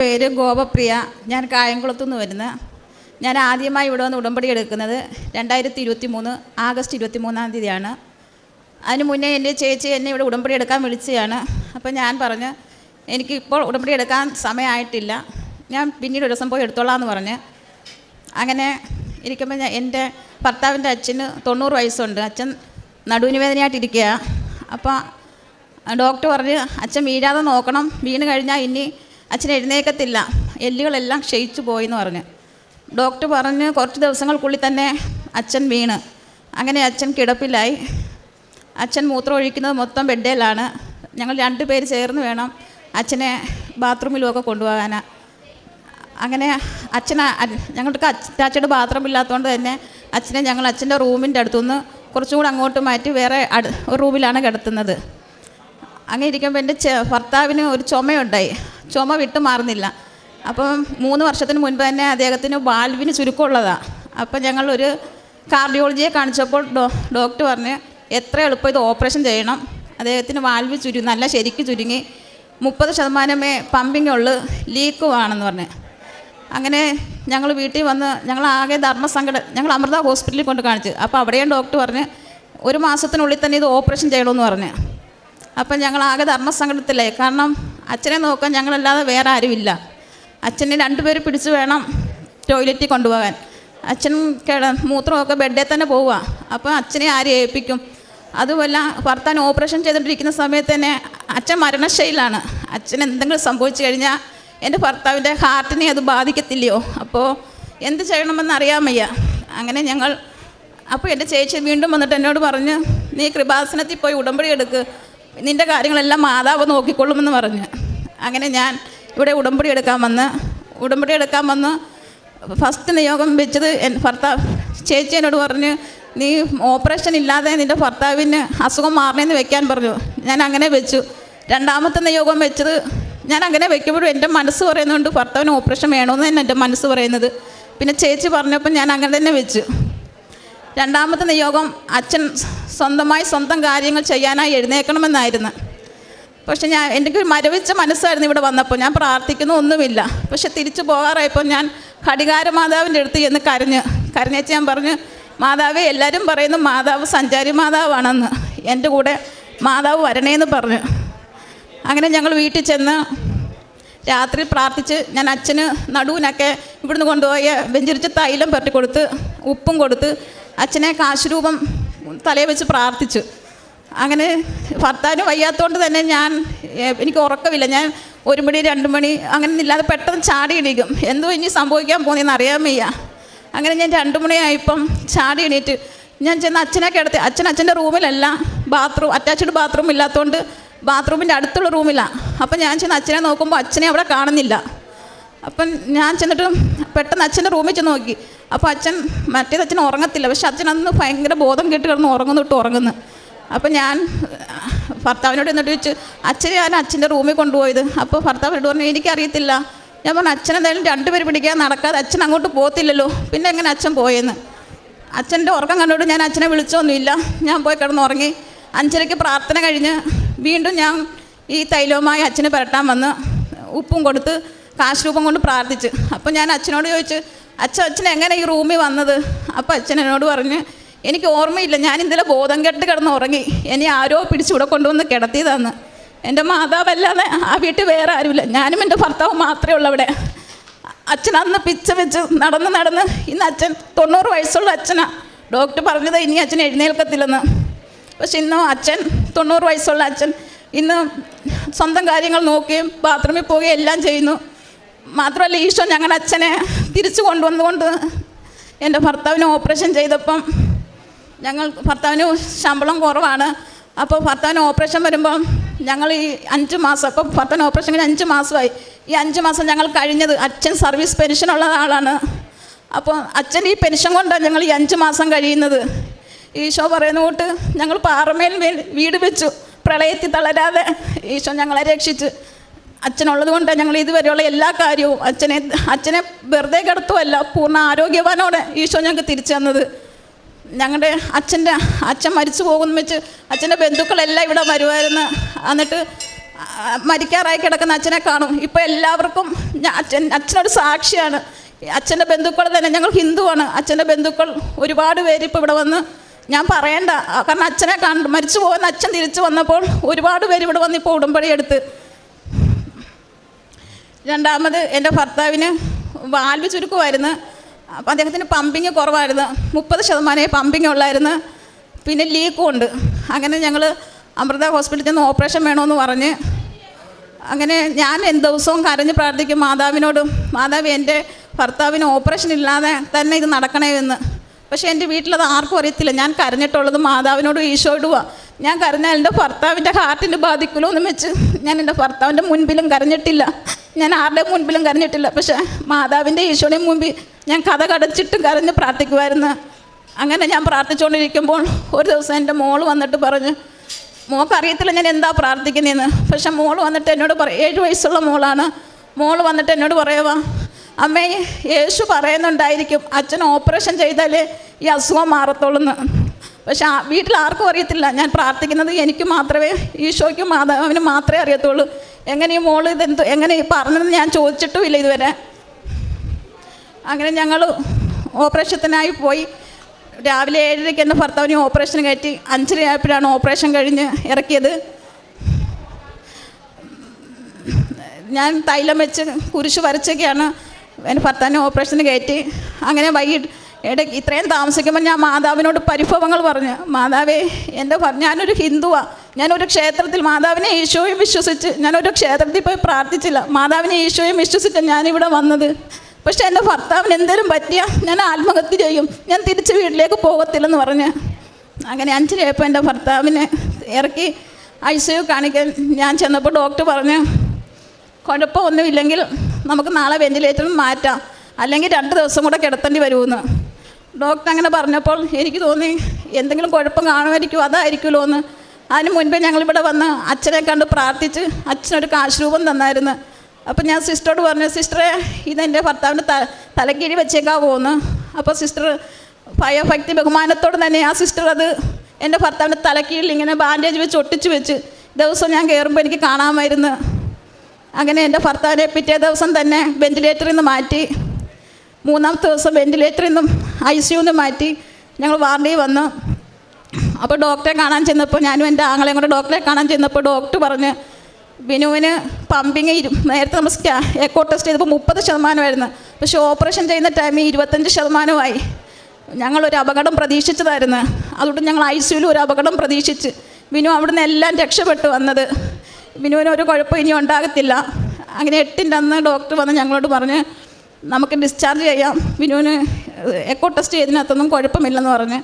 പേര് ഗോപപ്രിയ. ഞാൻ കായംകുളത്തു നിന്ന് വരുന്നത്. ഞാൻ ആദ്യമായി ഇവിടെ വന്ന് ഉടമ്പടി എടുക്കുന്നത് 2023 ആഗസ്റ്റ് 23 അതിന് മുന്നേ എൻ്റെ ചേച്ചി എന്നെ ഇവിടെ ഉടമ്പടി എടുക്കാൻ വിളിച്ചതാണ്. അപ്പോൾ ഞാൻ പറഞ്ഞു എനിക്കിപ്പോൾ ഉടമ്പടി എടുക്കാൻ സമയമായിട്ടില്ല, ഞാൻ പിന്നീട് ഒരു ദിവസം പോയി എടുത്തോളാം എന്ന് പറഞ്ഞ്. അങ്ങനെ ഇരിക്കുമ്പോൾ എൻ്റെ ഭർത്താവിൻ്റെ അച്ഛന് 90 വയസ്സുണ്ട്. അച്ഛൻ നടുവിന് വേദനയായിട്ടിരിക്കുക. അപ്പോൾ ഡോക്ടർ പറഞ്ഞ് അച്ഛൻ വീഴാതെ നോക്കണം, വീണ് കഴിഞ്ഞാൽ ഇനി അച്ഛൻ എഴുന്നേക്കത്തില്ല, എല്ലുകളെല്ലാം ക്ഷയിച്ചു പോയെന്ന് പറഞ്ഞു. ഡോക്ടർ പറഞ്ഞ് കുറച്ച് ദിവസങ്ങൾക്കുള്ളിൽ തന്നെ അച്ഛൻ വീണ്. അങ്ങനെ അച്ഛൻ കിടപ്പിലായി. അച്ഛൻ മൂത്രം ഒഴിക്കുന്നത് മൊത്തം ബെഡേലാണ്. ഞങ്ങൾ 2 പേര് ചേർന്ന് വേണം അച്ഛനെ ബാത്റൂമിലുമൊക്കെ കൊണ്ടുപോകാൻ. അങ്ങനെ ഞങ്ങൾക്ക് അറ്റാച്ച്ഡ് ബാത്റൂം ഇല്ലാത്തതുകൊണ്ട് തന്നെ അച്ഛനെ ഞങ്ങൾ അച്ഛൻ്റെ റൂമിൻ്റെ അടുത്തുനിന്ന് കുറച്ചും കൂടെ അങ്ങോട്ട് മാറ്റി വേറെ ഒരു റൂമിലാണ് കിടത്തുന്നത്. അങ്ങനെ ഇരിക്കുമ്പോൾ എൻ്റെ ഭർത്താവിന് ഒരു ചുമയുണ്ടായി. ചുമ വിട്ടു മാറുന്നില്ല. അപ്പം 3 വർഷത്തിന് മുൻപ് തന്നെ അദ്ദേഹത്തിന് വാൽവിന് ചുരുക്കമുള്ളതാണ്. അപ്പം ഞങ്ങളൊരു കാർഡിയോളജിയെ കാണിച്ചപ്പോൾ ഡോക്ടർ പറഞ്ഞ് എത്ര എളുപ്പം ഇത് ഓപ്പറേഷൻ ചെയ്യണം, അദ്ദേഹത്തിന് വാൽവ് നല്ല ശരിക്ക് ചുരുങ്ങി 30% പമ്പിങ് ഉള്ളു, ലീക്കുവാണെന്ന് പറഞ്ഞ്. അങ്ങനെ ഞങ്ങൾ വീട്ടിൽ വന്ന് ഞങ്ങളാകെ ഞങ്ങൾ അമൃത ഹോസ്പിറ്റലിൽ കൊണ്ട് കാണിച്ചു. അപ്പോൾ അവിടെയും ഡോക്ടർ പറഞ്ഞ് 1 മാസത്തിനുള്ളിൽ തന്നെ ഇത് ഓപ്പറേഷൻ ചെയ്യണമെന്ന് പറഞ്ഞ്. അപ്പം ഞങ്ങളാകെ ധർമ്മസങ്കടത്തിലായി. കാരണം അച്ഛനെ നോക്കാൻ ഞങ്ങളല്ലാതെ വേറെ ആരുമില്ല. അച്ഛനെ 2 പേര് പിടിച്ച് വേണം ടോയ്ലറ്റിൽ കൊണ്ടുപോകാൻ. അച്ഛൻ മൂത്രമൊക്കെ ബെഡിൽ തന്നെ പോവുക. അപ്പോൾ അച്ഛനെ ആരെ ഏൽപ്പിക്കും? അതുമല്ല ഭർത്താവിന് ഓപ്പറേഷൻ ചെയ്തുകൊണ്ടിരിക്കുന്ന സമയത്ത് തന്നെ അച്ഛൻ മരണശൈലാണ്. അച്ഛൻ എന്തെങ്കിലും സംഭവിച്ചു കഴിഞ്ഞാൽ എൻ്റെ ഭർത്താവിൻ്റെ ഹാർട്ടിനെ അത് ബാധിക്കത്തില്ലയോ? അപ്പോൾ എന്ത് ചെയ്യണമെന്ന് അറിയാൻ വയ്യ. അങ്ങനെ അപ്പോൾ എൻ്റെ ചേച്ചി വീണ്ടും വന്നിട്ട് എന്നോട് പറഞ്ഞ് നീ കൃപാസനത്തിൽ പോയി ഉടമ്പടി എടുക്ക്, നിൻ്റെ കാര്യങ്ങളെല്ലാം മാതാവ് നോക്കിക്കൊള്ളുമെന്ന് പറഞ്ഞു. അങ്ങനെ ഞാൻ ഇവിടെ ഉടമ്പടി എടുക്കാൻ വന്ന് ഫസ്റ്റ് നിയോഗം വെച്ചത് ചേച്ചി എന്നോട് പറഞ്ഞ് നീ ഓപ്പറേഷൻ ഇല്ലാതെ നിൻ്റെ ഭർത്താവിന് അസുഖം മാറണമെന്ന് വെക്കാൻ പറഞ്ഞു. ഞാൻ അങ്ങനെ വെച്ചു. 2ാമത്തെ നിയോഗം വെച്ചത് ഞാൻ അങ്ങനെ വെക്കുമ്പോഴും എൻ്റെ മനസ്സ് പറയുന്നുണ്ട് ഭർത്താവിന് ഓപ്പറേഷൻ വേണമെന്ന് തന്നെ എൻ്റെ മനസ്സ് പറയുന്നത്. പിന്നെ ചേച്ചി പറഞ്ഞപ്പോൾ ഞാൻ അങ്ങനെ തന്നെ വെച്ചു. 2ാമത്തെ നിയോഗം അച്ഛൻ സ്വന്തം കാര്യങ്ങൾ ചെയ്യാനായി എഴുന്നേൽക്കണമെന്നായിരുന്നു. പക്ഷെ എനിക്കൊരു മരവിച്ച മനസ്സായിരുന്നു ഇവിടെ വന്നപ്പോൾ. ഞാൻ പ്രാർത്ഥിക്കുന്നു ഒന്നുമില്ല. പക്ഷെ തിരിച്ചു പോകാറായപ്പോൾ ഞാൻ ഘടികാര മാതാവിൻ്റെ അടുത്ത് ചെന്ന് കരഞ്ഞേച്ച് ഞാൻ പറഞ്ഞു, മാതാവേ, എല്ലാവരും പറയുന്നു മാതാവ് സഞ്ചാരി മാതാവാണെന്ന്, എൻ്റെ കൂടെ മാതാവ് വരണേന്ന് പറഞ്ഞു. അങ്ങനെ ഞങ്ങൾ വീട്ടിൽ ചെന്ന് രാത്രി പ്രാർത്ഥിച്ച് ഞാൻ അച്ഛന് നടുവിനൊക്കെ ഇവിടുന്ന് കൊണ്ടുപോയ വെഞ്ചരിച്ച് തൈലം പറ്റി കൊടുത്ത് ഉപ്പും കൊടുത്ത് അച്ഛനെ കാശുരൂപം തലയിൽ വെച്ച് പ്രാർത്ഥിച്ചു. അങ്ങനെ ഭർത്താവിന് വയ്യാത്തതുകൊണ്ട് തന്നെ എനിക്ക് ഉറക്കമില്ല. ഞാൻ 1 മണി 2 മണി അങ്ങനെ ഇല്ലാതെ പെട്ടെന്ന് ചാടി എണീക്കും. എന്തോ ഇനി സംഭവിക്കാൻ പോകുന്നതെന്ന് അറിയാൻ വയ്യ. അങ്ങനെ ഞാൻ 2 മണിയായപ്പം ചാടി എണീറ്റ് ഞാൻ ചെന്ന് അച്ഛനെ കിടത്തി. അച്ഛൻ്റെ റൂമിലല്ല, അറ്റാച്ച്ഡ് ബാത്റൂം ഇല്ലാത്തതുകൊണ്ട് ബാത്റൂമിൻ്റെ അടുത്തുള്ള റൂമിലാണ്. അപ്പം ഞാൻ ചെന്ന് അച്ഛനെ നോക്കുമ്പോൾ അച്ഛനെ അവിടെ കാണുന്നില്ല. അപ്പം ഞാൻ ചെന്നിട്ട് പെട്ടെന്ന് അച്ഛൻ്റെ റൂമിൽ ചെന്ന് നോക്കി. അപ്പോൾ അച്ഛൻ ഉറങ്ങത്തില്ല. പക്ഷെ അച്ഛൻ അന്ന് ഭയങ്കര ബോധം കേട്ട് കിടന്ന് ഉറങ്ങുന്നു. അപ്പം ഞാൻ ഭർത്താവിനോട് എന്നിട്ട് ചോദിച്ചു, ഞാൻ അച്ഛൻ്റെ റൂമിൽ കൊണ്ടുപോയത്. അപ്പോൾ ഭർത്താവിനോട് പറഞ്ഞു എനിക്കറിയത്തില്ല. ഞാൻ പറഞ്ഞു അച്ഛനെന്തായാലും 2 പേര് പിടിക്കാൻ നടക്കാതെ അച്ഛൻ അങ്ങോട്ട് പോകത്തില്ലല്ലോ, പിന്നെ എങ്ങനെ അച്ഛൻ പോയെന്ന്. അച്ഛൻ്റെ ഉറക്കം കണ്ടോട്ട് ഞാൻ അച്ഛനെ വിളിച്ചൊന്നുമില്ല. ഞാൻ പോയി കിടന്നുറങ്ങി. 5:30 പ്രാർത്ഥന കഴിഞ്ഞ് വീണ്ടും ഞാൻ ഈ തൈലവുമായി അച്ഛന് പുരട്ടാൻ വന്ന് ഉപ്പും കൊടുത്ത് കാശുരൂപം കൊണ്ട് പ്രാർത്ഥിച്ച്. അപ്പോൾ ഞാൻ അച്ഛനോട് ചോദിച്ചു, അച്ഛൻ എങ്ങനെ ഈ റൂമിൽ വന്നത്? അപ്പോൾ അച്ഛൻ എന്നോട് പറഞ്ഞ് എനിക്ക് ഓർമ്മയില്ല, ഞാൻ ഇന്നലെ ബോധം കെട്ട് കിടന്ന് ഉറങ്ങി, എന്നെ ആരോ പിടിച്ചിവിടെ കൊണ്ടുവന്ന് കിടത്തിയതാന്ന്. എൻ്റെ മാതാവല്ലാതെ ആ വീട്ടിൽ വേറെ ആരുമില്ല, ഞാനും എൻ്റെ ഭർത്താവ് മാത്രമേ ഉള്ളൂ അവിടെ. അച്ഛൻ അന്ന് പിച്ച വെച്ച് നടന്ന് ഇന്ന് അച്ഛൻ 90 വയസ്സുള്ള അച്ഛനാണ്. ഡോക്ടർ പറഞ്ഞത് ഇനി അച്ഛൻ എഴുന്നേൽക്കത്തില്ലെന്ന്. പക്ഷെ ഇന്നും അച്ഛൻ 90 വയസ്സുള്ള അച്ഛൻ ഇന്ന് സ്വന്തം കാര്യങ്ങൾ നോക്കുകയും ബാത്റൂമിൽ പോവുകയും എല്ലാം ചെയ്യുന്നു. മാത്രമല്ല ഈശോ ഞങ്ങളുടെ അച്ഛനെ തിരിച്ചു കൊണ്ടുവന്നുകൊണ്ട് എൻ്റെ ഭർത്താവിന് ഓപ്പറേഷൻ ചെയ്തപ്പം ഭർത്താവിന് ശമ്പളം കുറവാണ്. അപ്പോൾ ഭർത്താവിന് ഓപ്പറേഷൻ വരുമ്പം ഞങ്ങൾ ഈ 5 മാസം, അപ്പോൾ ഭർത്താവിന് ഓപ്പറേഷൻ കഴിഞ്ഞ് 5 മാസമായി. ഈ 5 മാസം ഞങ്ങൾ കഴിഞ്ഞത്, അച്ഛൻ സർവീസ് പെൻഷനുള്ള ആളാണ്. അപ്പോൾ അച്ഛൻ ഈ പെൻഷൻ കൊണ്ടാണ് ഞങ്ങൾ ഈ 5 മാസം കഴിയുന്നത്. ഈശോ പറയുന്ന കൂട്ട് ഞങ്ങൾ പാറമേൽ വീട് വെച്ചു, പ്രളയത്തിൽ തളരാതെ ഈശോ ഞങ്ങളെ രക്ഷിച്ച്. അച്ഛനുള്ളത് കൊണ്ടാണ് ഞങ്ങൾ ഇതുവരെയുള്ള എല്ലാ കാര്യവും അച്ഛനെ വെറുതെ കിടത്തുമല്ല, പൂർണ്ണ ആരോഗ്യവാനോടെ ഈശോ ഞങ്ങൾക്ക് തിരിച്ചു തന്നത്. ഞങ്ങളുടെ അച്ഛൻ മരിച്ചു പോകുമെന്ന് വെച്ച് അച്ഛൻ്റെ ബന്ധുക്കളെല്ലാം ഇവിടെ വരുമായിരുന്നു. എന്നിട്ട് മരിക്കാറായി കിടക്കുന്ന അച്ഛനെ കാണും. ഇപ്പോൾ എല്ലാവർക്കും അച്ഛനൊരു സാക്ഷിയാണ്. അച്ഛൻ്റെ ബന്ധുക്കൾ തന്നെ, ഞങ്ങൾ ഹിന്ദുവാണ്, അച്ഛൻ്റെ ബന്ധുക്കൾ ഒരുപാട് പേര് ഇപ്പോൾ ഇവിടെ വന്ന്, ഞാൻ പറയണ്ട, കാരണം അച്ഛനെ മരിച്ചു പോകുന്ന അച്ഛൻ തിരിച്ചു വന്നപ്പോൾ ഒരുപാട് പേര് ഇവിടെ വന്ന് ഇപ്പോൾ ഉടമ്പടി എടുത്ത്. രണ്ടാമത് എൻ്റെ ഭർത്താവിന് വാൽവ് ചുരുക്കമായിരുന്നു. അപ്പം അദ്ദേഹത്തിന് പമ്പിങ് കുറവായിരുന്നു, 30% പമ്പിങ് ഉള്ളായിരുന്നു. പിന്നെ ലീക്കും ഉണ്ട്. അങ്ങനെ ഞങ്ങൾ അമൃത ഹോസ്പിറ്റലിൽ ചെന്ന് ഓപ്പറേഷൻ വേണമെന്ന് പറഞ്ഞ്, അങ്ങനെ ഞാൻ ദിവസവും കരഞ്ഞ് പ്രാർത്ഥിക്കും മാതാവിനോടും, മാതാവ് എൻ്റെ ഭർത്താവിന് ഓപ്പറേഷൻ ഇല്ലാതെ തന്നെ ഇത് നടക്കണേ എന്ന്. പക്ഷേ എൻ്റെ വീട്ടിലത് ആർക്കും അറിയത്തില്ല. ഞാൻ കരഞ്ഞിട്ടുള്ളത് മാതാവിനോടും ഈശോയിടുവാ. ഞാൻ കരഞ്ഞാൽ എൻ്റെ ഭർത്താവിൻ്റെ ഹാർട്ടിന് ബാധിക്കുമല്ലോ എന്ന് വെച്ച് ഞാൻ എൻ്റെ ഭർത്താവിൻ്റെ മുൻപിലും കരഞ്ഞിട്ടില്ല, ഞാൻ ആരുടെ മുൻപിലും കരഞ്ഞിട്ടില്ല. പക്ഷേ മാതാവിൻ്റെ ഈശോയുടെയും മുമ്പിൽ ഞാൻ കഥ കടച്ചിട്ടും കരഞ്ഞ് പ്രാർത്ഥിക്കുമായിരുന്നു. അങ്ങനെ ഞാൻ പ്രാർത്ഥിച്ചുകൊണ്ടിരിക്കുമ്പോൾ ഒരു ദിവസം എൻ്റെ മോള് വന്നിട്ട് പറഞ്ഞു, മോൾക്കറിയത്തില്ല ഞാൻ എന്താ പ്രാർത്ഥിക്കുന്നതെന്ന്. പക്ഷെ മോള് വന്നിട്ട് എന്നോട് 7 വയസ്സുള്ള മോളാണ്. മോള് വന്നിട്ട് എന്നോട് പറയുവാ, അമ്മേ യേശു പറയുന്നുണ്ടായിരിക്കും അച്ഛൻ ഓപ്പറേഷൻ ചെയ്താലേ ഈ അസുഖം മാറത്തുള്ളൂന്ന്. പക്ഷെ വീട്ടിൽ ആർക്കും അറിയത്തില്ല ഞാൻ പ്രാർത്ഥിക്കുന്നത്, എനിക്ക് മാത്രമേ, ഈശോയ്ക്കും മാതാവിനും മാത്രമേ അറിയത്തുള്ളൂ. എങ്ങനെ ഈ മോള് ഇതെന്തോ എങ്ങനെ ഈ പറഞ്ഞതെന്ന് ഞാൻ ചോദിച്ചിട്ടുമില്ല ഇതുവരെ. അങ്ങനെ ഞങ്ങൾ ഓപ്പറേഷത്തിനായി പോയി. രാവിലെ 7:30 എൻ്റെ ഭർത്താവിനെ ഓപ്പറേഷൻ കയറ്റി. 5:30 ആയപ്പോഴാണ് ഓപ്പറേഷൻ കഴിഞ്ഞ് ഇറക്കിയത്. ഞാൻ തൈലം വെച്ച് കുരിശ് വരച്ചൊക്കെയാണ് എൻ്റെ ഭർത്താവിനെ ഓപ്പറേഷന് കയറ്റി. അങ്ങനെ വൈകിട്ട് ഇത്രയും താമസിക്കുമ്പോൾ ഞാൻ മാതാവിനോട് പരിഭവങ്ങൾ പറഞ്ഞു, മാതാവേ ഞാനൊരു ഹിന്ദുവാണ്, ഞാനൊരു ക്ഷേത്രത്തിൽ മാതാവിനെ ഈശോയും വിശ്വസിച്ച് ഞാനൊരു ക്ഷേത്രത്തിൽ പോയി പ്രാർത്ഥിച്ചില്ല, മാതാവിനെ ഈശോയും വിശ്വസിച്ച് ഞാനിവിടെ വന്നത്. പക്ഷേ എൻ്റെ ഭർത്താവിന് എന്തെങ്കിലും പറ്റിയാൽ ഞാൻ ആത്മഹത്യ ചെയ്യും, ഞാൻ തിരിച്ച് വീട്ടിലേക്ക് പോകത്തില്ലെന്ന് പറഞ്ഞ്. അങ്ങനെ 5:30 ആയപ്പോൾ എൻ്റെ ഭർത്താവിനെ ഇറക്കി ICU കാണിക്കാൻ ഞാൻ ചെന്നപ്പോൾ ഡോക്ടർ പറഞ്ഞു, കുഴപ്പമൊന്നുമില്ലെങ്കിൽ നമുക്ക് നാളെ വെന്റിലേറ്ററിൽ മാറ്റാം, അല്ലെങ്കിൽ 2 ദിവസം കൂടെ കിടത്തേണ്ടി വരുമെന്ന്. ഡോക്ടർ അങ്ങനെ പറഞ്ഞപ്പോൾ എനിക്ക് തോന്നി എന്തെങ്കിലും കുഴപ്പം കാണുമായിരിക്കും, അതായിരിക്കുമല്ലോ എന്ന്. അതിന് മുൻപേ ഞങ്ങളിവിടെ വന്ന് അച്ഛനെ കണ്ട് പ്രാർത്ഥിച്ച് അച്ഛനൊരു കാശ് തന്നായിരുന്നു. അപ്പോൾ ഞാൻ സിസ്റ്ററോട് പറഞ്ഞു, സിസ്റ്ററെ ഇതെൻ്റെ ഭർത്താവിൻ്റെ തലക്കീഴി വെച്ചേക്കാവോ എന്ന്. അപ്പോൾ സിസ്റ്റർ ഭയഭക്തി ബഹുമാനത്തോട് തന്നെ ആ സിസ്റ്റർ അത് എൻ്റെ ഭർത്താവിൻ്റെ തലക്കീഴിൽ ഇങ്ങനെ ബാൻഡേജ് വെച്ച് ഒട്ടിച്ച് വെച്ച് ദിവസം ഞാൻ കയറുമ്പോൾ എനിക്ക് കാണാമായിരുന്നു. അങ്ങനെ എൻ്റെ ഭർത്താവിനെ പിറ്റേ ദിവസം തന്നെ വെന്റിലേറ്ററിൽ നിന്ന് മാറ്റി. 3-ാമത്തെ ദിവസം വെന്റിലേറ്ററിൽ നിന്നും ICU മാറ്റി ഞങ്ങൾ വാർഡിൽ വന്നു. അപ്പോൾ ഡോക്ടറെ കാണാൻ ചെന്നപ്പോൾ, ഞാനും എൻ്റെ ആങ്ങളെയും കൂടെ ഡോക്ടറെ കാണാൻ ചെന്നപ്പോൾ ഡോക്ടർ പറഞ്ഞ്, ബിനുവിന് പമ്പിങ് നേരത്തെ നമ്മൾ എക്കോ ടെസ്റ്റ് ചെയ്തപ്പോൾ 30% പക്ഷേ ഓപ്പറേഷൻ ചെയ്യുന്ന ടൈമിൽ 25%. ഞങ്ങളൊരു അപകടം പ്രതീക്ഷിച്ചതായിരുന്നു, അതുകൊണ്ട് ഞങ്ങൾ ICUവിൽ ഒരു അപകടം പ്രതീക്ഷിച്ച്. ബിനു അവിടുന്ന് എല്ലാം രക്ഷപ്പെട്ടു വന്നത്, ബിനുവിനൊരു കുഴപ്പം ഇനി ഉണ്ടാകത്തില്ല. അങ്ങനെ 8ൻ്റെ അന്ന് ഡോക്ടർ വന്ന് ഞങ്ങളോട് പറഞ്ഞ് നമുക്ക് ഡിസ്ചാർജ് ചെയ്യാം, ബിനുവിന് എക്കോ ടെസ്റ്റ് ചെയ്തതിനകത്തൊന്നും കുഴപ്പമില്ലെന്ന് പറഞ്ഞ്.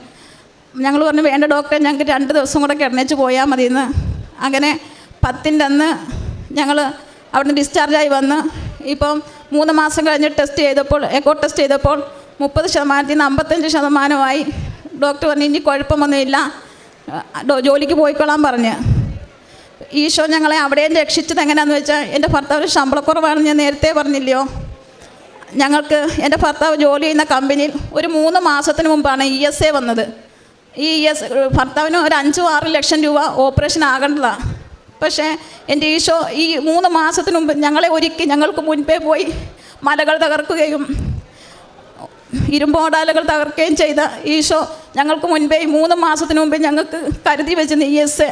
ഞങ്ങൾ പറഞ്ഞു വേണ്ട ഡോക്ടറെ, ഞങ്ങൾക്ക് 2 ദിവസം കൂടെ കിടന്നേച്ച് പോയാൽ മതിയെന്ന്. അങ്ങനെ 10ൻ്റെ അന്ന് ഞങ്ങൾ അവിടുന്ന് ഡിസ്ചാർജായി വന്ന്. ഇപ്പം 3 മാസം കഴിഞ്ഞ് ടെസ്റ്റ് ചെയ്തപ്പോൾ, എക്കോ ടെസ്റ്റ് ചെയ്തപ്പോൾ 30%-ൽ നിന്ന് 55%. ഡോക്ടർ പറഞ്ഞു ഇനി കുഴപ്പമൊന്നുമില്ല, ജോലിക്ക് പോയിക്കൊള്ളാൻ പറഞ്ഞ്. ഈശോ ഞങ്ങളെ അവിടെയും രക്ഷിച്ചത് എങ്ങനെയാണെന്ന് വെച്ചാൽ, എൻ്റെ ഭർത്താവിന് ശമ്പളക്കുറവാണെന്ന് ഞാൻ നേരത്തെ പറഞ്ഞില്ലയോ. ഞങ്ങൾക്ക് എൻ്റെ ഭർത്താവ് ജോലി ചെയ്യുന്ന കമ്പനിയിൽ ഒരു 3 മാസത്തിന് മുമ്പാണ് ESA വന്നത്. ഈ ഭർത്താവിന് ഒരു 5-6 ലക്ഷം രൂപ ഓപ്പറേഷൻ ആകേണ്ടതാണ്. പക്ഷേ എൻ്റെ ഈശോ ഈ 3 മാസത്തിന് മുമ്പ് ഞങ്ങളെ ഞങ്ങൾക്ക് മുൻപേ പോയി മലകൾ തകർക്കുകയും ഇരുമ്പോടാലുകൾ തകർക്കുകയും ചെയ്ത ഈശോ ഞങ്ങൾക്ക് മുൻപേ 3 മാസത്തിന് മുമ്പേ ഞങ്ങൾക്ക് കരുതി വെച്ചിരുന്ന ESA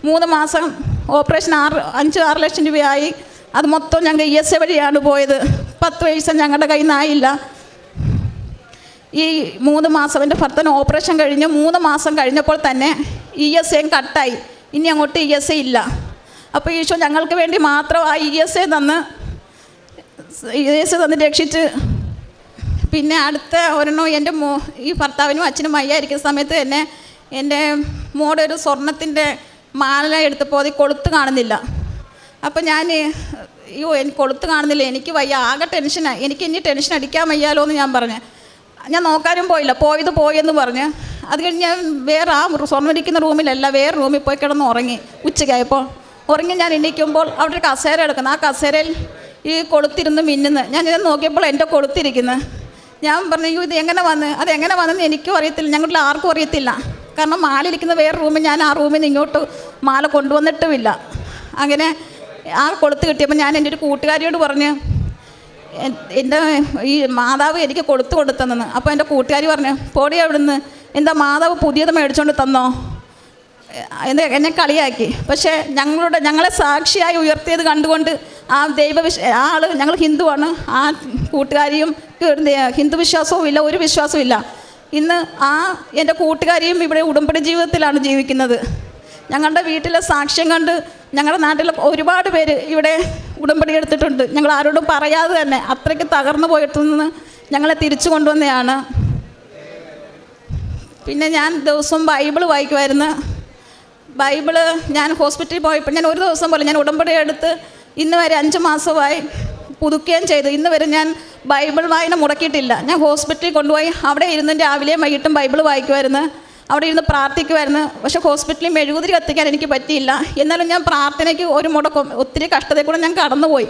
3 മാസം ഓപ്പറേഷൻ 5-6 ലക്ഷം രൂപയായി. അത് മൊത്തം ഞങ്ങൾ ESA വഴിയാണ് പോയത്. 10 പൈസ ഞങ്ങളുടെ കയ്യിൽ നിന്നായില്ല. ഈ 3 മാസം എൻ്റെ ഭർത്താവിന് ഓപ്പറേഷൻ കഴിഞ്ഞ് 3 മാസം കഴിഞ്ഞപ്പോൾ തന്നെ ESAയും കട്ടായി. ഇനി അങ്ങോട്ട് ESA ഇല്ല. അപ്പോൾ ഈശോ ഞങ്ങൾക്ക് വേണ്ടി മാത്രം ആ ESA തന്ന് രക്ഷിച്ച്. പിന്നെ അടുത്ത ഒരെണ്ണം എൻ്റെ ഈ ഭർത്താവിനും അച്ഛനും വയ്യായിരിക്കുന്ന സമയത്ത് തന്നെ എൻ്റെ മോടെ ഒരു സ്വർണത്തിൻ്റെ മാല എടുത്തപ്പോൾ അത് കൊളുത്ത് കാണുന്നില്ല. അപ്പോൾ ഞാൻ എനിക്ക് കൊളുത്ത് കാണുന്നില്ല, എനിക്ക് വയ്യ, ആകെ ടെൻഷനായി, എനിക്ക് ഇനി ടെൻഷൻ അടിക്കാൻ വയ്യാലോ എന്ന് ഞാൻ പറഞ്ഞു. ഞാൻ നോക്കാനും പോയില്ല, പോയെന്ന് പറഞ്ഞ്. അത് കഴിഞ്ഞ് ഞാൻ വേറെ ആ സ്വർണ്ണിരിക്കുന്ന റൂമിലല്ല, വേറെ റൂമിൽ പോയി കിടന്ന് ഉറങ്ങി. ഉച്ചയ്ക്കായപ്പോൾ ഉറങ്ങി ഞാൻ എണീക്കുമ്പോൾ അവിടെ ഒരു കസേര എടുക്കുന്നു. ആ കസേരയിൽ ഈ കൊളുത്തിരുന്ന് മിന്നുന്നു. ഞാൻ നോക്കിയപ്പോൾ എൻ്റെ കൊളുത്തിരിക്കുന്നു. ഞാൻ പറഞ്ഞു ഇത് എങ്ങനെ അതെങ്ങനെ വന്നെന്ന് എനിക്കും അറിയത്തില്ല, ഞങ്ങളിൽ ആർക്കും അറിയത്തില്ല. കാരണം മാല ഇരിക്കുന്ന വേറെ റൂമിൽ, ഞാൻ ആ റൂമിൽ നിന്ന് ഇങ്ങോട്ട് മാല കൊണ്ടുവന്നിട്ടുമില്ല. അങ്ങനെ ആ കൊളുത്ത് കിട്ടിയപ്പോൾ ഞാൻ എൻ്റെ ഒരു കൂട്ടുകാരിയോട് പറഞ്ഞ് എൻ്റെ ഈ മാതാവ് എനിക്ക് കൊടുത്തെന്ന്. അപ്പോൾ എൻ്റെ കൂട്ടുകാരി പറഞ്ഞു, പോടി അവിടുന്ന്, എന്താ മാതാവ് പുതിയത് മേടിച്ചുകൊണ്ട് തന്നോ? എന്നെ കളിയാക്കി. പക്ഷേ ഞങ്ങളെ സാക്ഷിയായി ഉയർത്തിയത് കണ്ടുകൊണ്ട് ആ ആൾ, ഞങ്ങൾ ഹിന്ദുവാണ്, ആ കൂട്ടുകാരിയും ഹിന്ദു വിശ്വാസവും ഇല്ല, ഒരു വിശ്വാസവും ഇല്ല. ഇന്ന് എൻ്റെ കൂട്ടുകാരിയും ഇവിടെ ഉടമ്പടി ജീവിതത്തിലാണ് ജീവിക്കുന്നത്. ഞങ്ങളുടെ വീട്ടിലെ സാക്ഷ്യം കണ്ട് ഞങ്ങളുടെ നാട്ടിൽ ഒരുപാട് പേര് ഇവിടെ ഉടമ്പടി എടുത്തിട്ടുണ്ട്. ഞങ്ങൾ ആരോടും പറയാതെ തന്നെ അത്രയ്ക്ക് തകർന്നു പോയിട്ടൊന്ന് ഞങ്ങളെ തിരിച്ചു കൊണ്ടുവന്നതാണ്. പിന്നെ ഞാൻ ദിവസവും ബൈബിള് വായിക്കുമായിരുന്നു. ബൈബിള് ഞാൻ ഹോസ്പിറ്റലിൽ പോയപ്പോൾ ഞാൻ ഒരു ദിവസം പോലെ ഞാൻ ഉടമ്പടി എടുത്ത് ഇന്ന് വരെ 5 മാസമായി പുതുക്കുകയും ചെയ്തു. ഇന്ന് വരെ ഞാൻ ബൈബിൾ വായന മുടക്കിയിട്ടില്ല. ഞാൻ ഹോസ്പിറ്റലിൽ കൊണ്ടുപോയി അവിടെ ഇരുന്ന് രാവിലെയും വൈകിട്ടും ബൈബിൾ വായിക്കുമായിരുന്നു, അവിടെ ഇരുന്ന് പ്രാർത്ഥിക്കുമായിരുന്നു. പക്ഷേ ഹോസ്പിറ്റലിൽ മെഴുകുതിരി കത്തിക്കാൻ എനിക്ക് പറ്റിയില്ല. എന്നാലും ഞാൻ പ്രാർത്ഥനയ്ക്ക് ഒരു മുടക്കം, ഒത്തിരി കഷ്ടതയിൽ കൂടെ ഞാൻ കടന്നുപോയി.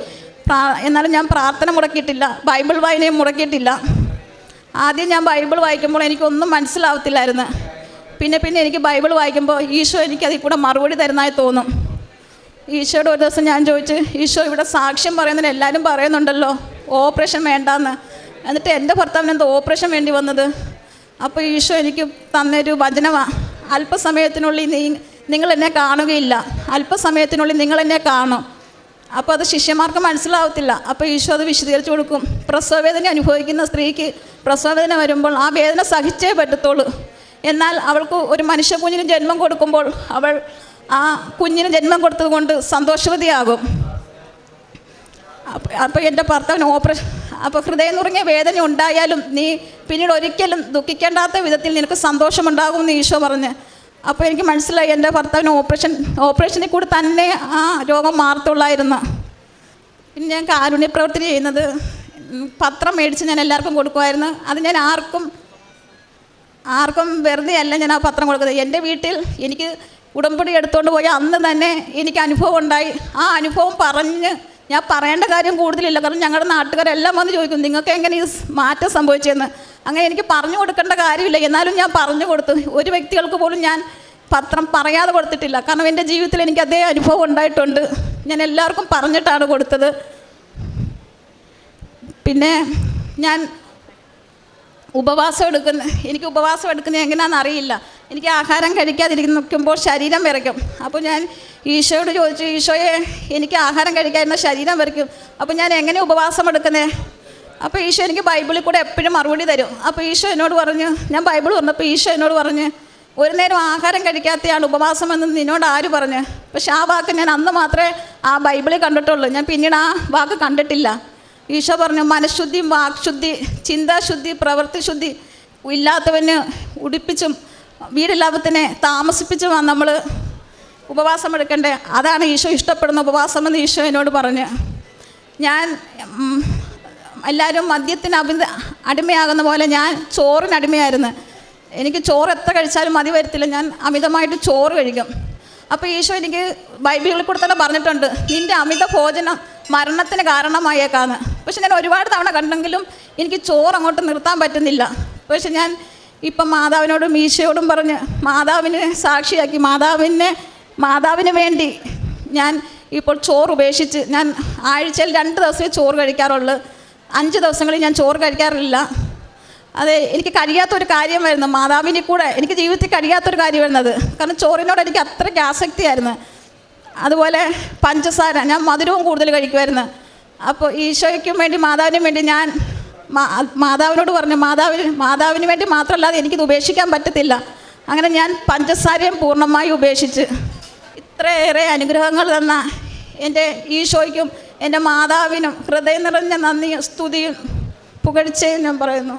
എന്നാലും ഞാൻ പ്രാർത്ഥന മുടക്കിയിട്ടില്ല, ബൈബിൾ വായനയും മുടക്കിയിട്ടില്ല. ആദ്യം ഞാൻ ബൈബിൾ വായിക്കുമ്പോൾ എനിക്കൊന്നും മനസ്സിലാവത്തില്ലായിരുന്നു. പിന്നെ എനിക്ക് ബൈബിൾ വായിക്കുമ്പോൾ ഈശോ എനിക്ക് അതിൽ കൂടെ മറുപടി തരുന്നതായി തോന്നും. ഈശോയോട് ഒരു ദിവസം ഞാൻ ചോദിച്ചു, ഈശോ ഇവിടെ സാക്ഷ്യം പറയുന്നതിന് എല്ലാവരും പറയുന്നുണ്ടല്ലോ ഓപ്പറേഷൻ വേണ്ടാന്ന്, എന്നിട്ട് എൻ്റെ ഭർത്താവിന് എന്താ ഓപ്പറേഷൻ വേണ്ടി വന്നത്? അപ്പോൾ ഈശോ എനിക്ക് തന്നൊരു വചനമാണ്, അല്പസമയത്തിനുള്ളിൽ നിങ്ങൾ എന്നെ കാണുകയില്ല, അല്പസമയത്തിനുള്ളിൽ നിങ്ങൾ എന്നെ കാണും. അപ്പോൾ അത് ശിഷ്യന്മാർക്ക് മനസ്സിലാവത്തില്ല. അപ്പോൾ ഈശോ അത് വിശദീകരിച്ചു കൊടുക്കും. പ്രസവവേദന അനുഭവിക്കുന്ന സ്ത്രീക്ക് പ്രസവവേദന വരുമ്പോൾ ആ വേദന സഹിച്ചേ പറ്റത്തുള്ളൂ. എന്നാൽ അവൾക്ക് ഒരു മനുഷ്യ കുഞ്ഞിന് ജന്മം കൊടുക്കുമ്പോൾ അവൾ ആ കുഞ്ഞിന് ജന്മം കൊടുത്തത് കൊണ്ട് സന്തോഷവതിയാകും. അപ്പോൾ എൻ്റെ ഭർത്താവിന് ഓപ്പറേഷൻ, അപ്പോൾ ഹൃദയം നുറുങ്ങിയ വേദന ഉണ്ടായാലും നീ പിന്നീട് ഒരിക്കലും ദുഃഖിക്കേണ്ടാത്ത വിധത്തിൽ നിനക്ക് സന്തോഷമുണ്ടാകുമെന്ന് ഈശോ പറഞ്ഞ്. അപ്പോൾ എനിക്ക് മനസ്സിലായി എൻ്റെ ഭർത്താവിന് ഓപ്പറേഷനിൽ കൂടി തന്നെ ആ രോഗം മാറത്തുള്ളായിരുന്നു. പിന്നെ ഞാൻ കാരുണ്യപ്രവർത്തനം ചെയ്യുന്നത്, പത്രം മേടിച്ച് ഞാൻ എല്ലാവർക്കും കൊടുക്കുമായിരുന്നു. അത് ഞാൻ ആർക്കും വെറുതെ അല്ല ഞാൻ ആ പത്രം കൊടുക്കുന്നത്. എൻ്റെ വീട്ടിൽ എനിക്ക് ഉടമ്പടി എടുത്തുകൊണ്ട് പോയി അന്ന് തന്നെ എനിക്ക് അനുഭവം ഉണ്ടായി. ആ അനുഭവം പറഞ്ഞ് ഞാൻ പറയേണ്ട കാര്യം കൂടുതലില്ല, കാരണം ഞങ്ങളുടെ നാട്ടുകാരെല്ലാം വന്ന് ചോദിക്കും നിങ്ങൾക്ക് എങ്ങനെ ഈ മാറ്റം സംഭവിച്ചതെന്ന്. അങ്ങനെ എനിക്ക് പറഞ്ഞു കൊടുക്കേണ്ട കാര്യമില്ല, എന്നാലും ഞാൻ പറഞ്ഞു കൊടുത്തു. ഒരു വ്യക്തികൾക്ക് പോലും ഞാൻ പത്രം പറയാതെ കൊടുത്തിട്ടില്ല, കാരണം എൻ്റെ ജീവിതത്തിൽ എനിക്ക് അതേ അനുഭവം ഉണ്ടായിട്ടുണ്ട്. ഞാൻ എല്ലാവർക്കും പറഞ്ഞിട്ടാണ് കൊടുത്തത്. പിന്നെ ഞാൻ എനിക്ക് ഉപവാസം എടുക്കുന്നത് എങ്ങനെയാണെന്ന് അറിയില്ല. എനിക്ക് ആഹാരം കഴിക്കാതിരിക്കുമ്പോൾ ശരീരം വിറയ്ക്കും. അപ്പോൾ ഞാൻ ഈശോയോട് ചോദിച്ചു, ഈശോയെ എനിക്ക് ആഹാരം കഴിക്കാതിരുന്ന ശരീരം വിറയ്ക്കും, അപ്പോൾ ഞാൻ എങ്ങനെ ഉപവാസം എടുക്കുന്നത്? അപ്പോൾ ഈശോ എനിക്ക് ബൈബിളിൽ കൂടെ എപ്പോഴും മറുപടി തരും. അപ്പോൾ ഈശോ എന്നോട് പറഞ്ഞു, ഞാൻ ബൈബിൾ പറഞ്ഞപ്പോൾ ഈശോ എന്നോട് പറഞ്ഞ്, ഒരു നേരം ആഹാരം കഴിക്കാത്തയാണ് ഉപവാസമെന്ന് നിന്നോട് ആര് പറഞ്ഞു? പക്ഷെ ആ വാക്ക് ഞാൻ അന്ന് മാത്രമേ ആ ബൈബിളിൽ കണ്ടിട്ടുള്ളൂ, ഞാൻ പിന്നീട് ആ വാക്ക് കണ്ടിട്ടില്ല. ഈശോ പറഞ്ഞു, മനഃശുദ്ധി, വാക്ശുദ്ധി, ചിന്താശുദ്ധി, പ്രവൃത്തിശുദ്ധി ഇല്ലാത്തവന് ഉടുപ്പിച്ചും വീടില്ലാത്തതിനെ താമസിപ്പിച്ചുമാണ് നമ്മൾ ഉപവാസം എടുക്കേണ്ടത്. അതാണ് ഈശോ ഇഷ്ടപ്പെടുന്ന ഉപവാസമെന്ന് ഈശോ എന്നോട് പറഞ്ഞ്. ഞാൻ എല്ലാവരും മദ്യത്തിന് അടിമയാകുന്ന പോലെ ഞാൻ ചോറിന് അടിമയായിരുന്നു. എനിക്ക് ചോറ് എത്ര കഴിച്ചാലും മതി വരത്തില്ല, ഞാൻ അമിതമായിട്ട് ചോറ് കഴിക്കും. അപ്പോൾ ഈശോ എനിക്ക് ബൈബിളിൽ കൂടെ തന്നെ പറഞ്ഞിട്ടുണ്ട്, നിൻ്റെ അമിത ഭോജനം മരണത്തിന് കാരണമായേക്കാന്ന്. പക്ഷെ ഞാൻ ഒരുപാട് തവണ കണ്ടെങ്കിലും എനിക്ക് ചോറ് അങ്ങോട്ട് നിർത്താൻ പറ്റുന്നില്ല. പക്ഷെ ഞാൻ ഇപ്പം മാതാവിനോടും ഈശോയോടും പറഞ്ഞ് മാതാവിനെ സാക്ഷിയാക്കി മാതാവിന് വേണ്ടി ഞാൻ ഇപ്പോൾ ചോറ് ഉപേക്ഷിച്ച് ഞാൻ ആഴ്ചയിൽ 2 ദിവസമേ ചോറ് കഴിക്കാറുള്ളൂ. 5 ദിവസങ്ങളിൽ ഞാൻ ചോറ് കഴിക്കാറില്ല. അത് എനിക്ക് കഴിയാത്തൊരു കാര്യമായിരുന്നു. മാതാവിനെ കൂടെ എനിക്ക് ജീവിതത്തിൽ കഴിയാത്തൊരു കാര്യമായിരുന്നത്. കാരണം ചോറിനോട് എനിക്ക് അത്രയ്ക്ക് ആസക്തിയായിരുന്നു. അതുപോലെ പഞ്ചസാര, ഞാൻ മധുരവും കൂടുതൽ കഴിക്കുമായിരുന്നു. അപ്പോൾ ഈശോയ്ക്കും വേണ്ടി മാതാവിനും വേണ്ടി ഞാൻ മാതാവിനോട് പറഞ്ഞു, മാതാവിന് വേണ്ടി മാത്രമല്ലാതെ എനിക്കിത് ഉപേക്ഷിക്കാൻ പറ്റത്തില്ല. അങ്ങനെ ഞാൻ പഞ്ചസാരയും പൂർണ്ണമായി ഉപേക്ഷിച്ച്. ഇത്രയേറെ അനുഗ്രഹങ്ങൾ തന്ന എൻ്റെ ഈശോയ്ക്കും എൻ്റെ മാതാവിനും ഹൃദയം നിറഞ്ഞ നന്ദിയും സ്തുതിയും പുകഴ്ചയും ഞാൻ പറയുന്നു.